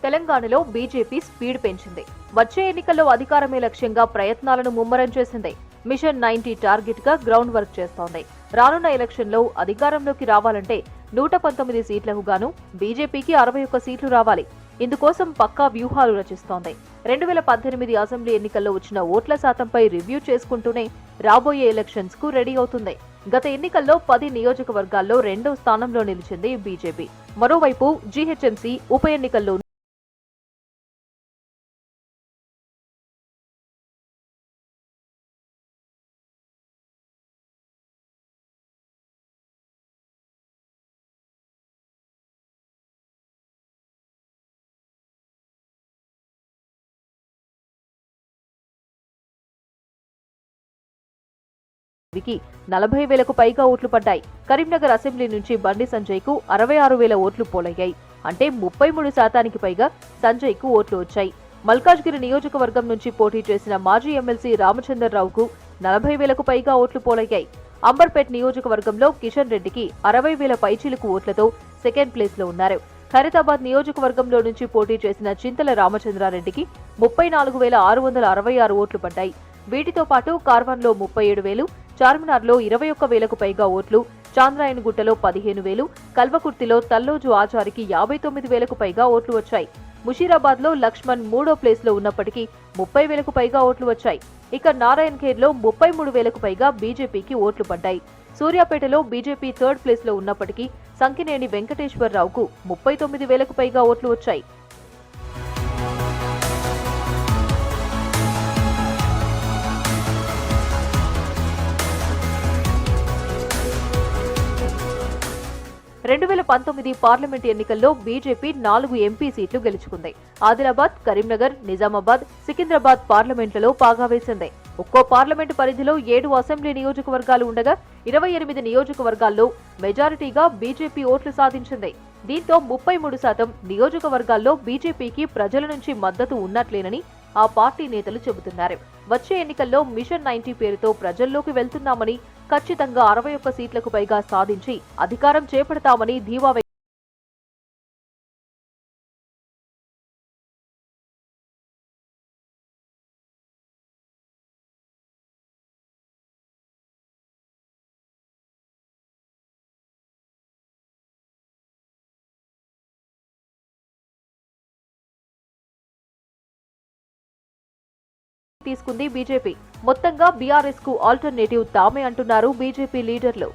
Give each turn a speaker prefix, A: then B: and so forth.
A: తెలంగాణలో BJP speed పెంచింది. వచ్చే ఎన్నికల్లో అధికారమే లక్ష్యంగా ప్రయత్నాలను ముమ్మరం చేసింది. మిషన్ 90 టార్గెట్ గా గ్రౌండ్ వర్క్ చేస్తోంది. రానున్న ఎలక్షన్లో అధికారంలోకి రావాలంటే 119 సీట్లకు గాను బీజేపీకి 61 సీట్లు రావాలి. ఇందుకోసం పక్కా వ్యూహాలు రచిస్తోంది. 2018 అసెంబ్లీ ఎన్నికల్లో వచ్చిన ఓట్ల శాతంపై రివ్యూ చేసుకుంటూనే రాబోయే ఎలక్షన్స్ కు రెడీ అవుతుంది. గత ఎన్నికల్లో 10 నియోజకవర్గాల్లో 2వ స్థానంలో నిలిచింది బీజేపీ. మరోవైపు జీహెచ్ఎంసీ ఉప ఎన్నికల్లో కి 40,000కు పైగా ఓట్లు పడ్డాయి. కరీంనగర్ అసెంబ్లీ నుంచి బండి సంజయ్ కు 66,000 ఓట్లు పోలయ్యాయి. అంటే 33% పైగా సంజయ్ కు ఓట్లు వచ్చాయి. మల్కాజ్గిరి నియోజకవర్గం నుంచి పోటీ చేసిన మాజీ ఎమ్మెల్సీ రామచంద్రరావుకు 40,000కు పైగా ఓట్లు పోలయ్యాయి. అంబర్పేట్ నియోజకవర్గంలో కిషన్ రెడ్డికి 60,000 పైచిలుకు ఓట్లతో సెకండ్ ప్లేస్ లో ఉన్నారు. ఖైరతాబాద్ నియోజకవర్గంలో నుంచి పోటీ చేసిన చింతల రామచంద్రారెడ్డికి 34,666 ఓట్లు పడ్డాయి. వీటితో పాటు కార్వాన్లో 37,000, చార్మినార్లో 21,000కు పైగా ఓట్లు, చాంద్రాయణగుట్టలో 15,000, కల్వకుర్తిలో తల్లోజు ఆచారికి 59,000కు పైగా ఓట్లు వచ్చాయి. ముషీరాబాద్లో లక్ష్మణ్ 3వ ప్లేస్లో ఉన్నప్పటికీ 30,000కు పైగా ఓట్లు వచ్చాయి. ఇక నారాయణఖేడ్లో 33,000కు పైగా బీజేపీకి ఓట్లు పడ్డాయి. సూర్యాపేటలో బీజేపీ థర్డ్ ప్లేస్లో ఉన్నప్పటికీ సంకినేని వెంకటేశ్వరరావుకు 39,000కు పైగా ఓట్లు వచ్చాయి. రెండు 2019 పార్లమెంట్ ఎన్నికల్లో బీజేపీ 4 ఎంపీ సీట్లు గెలుచుకుంది. ఆదిలాబాద్, కరీంనగర్, నిజామాబాద్, సికింద్రాబాద్ పార్లమెంట్లలో పాగా వేసింది. ఒక్కో పార్లమెంటు పరిధిలో 7 అసెంబ్లీ నియోజకవర్గాలు ఉండగా 28 నియోజకవర్గాల్లో మెజారిటీగా బీజేపీ ఓట్లు సాధించింది. దీంతో 33% నియోజకవర్గాల్లో బీజేపీకి ప్రజల నుంచి మద్దతు ఉన్నట్లేనని ఆ పార్టీ నేతలు చెబుతున్నారు. వచ్చే ఎన్నికల్లో మిషన్ 90 పేరుతో ప్రజల్లోకి వెళ్తున్నామని, ఖచ్చితంగా 61 సీట్లకు పైగా సాధించి అధికారం చేపడతామని ధీమా తీసుకుంది బీజేపీ. మొత్తంగా బీఆర్ఎస్ కు ఆల్టర్నేటివ్ తామే అంటున్నారు బీజేపీ లీడర్లు.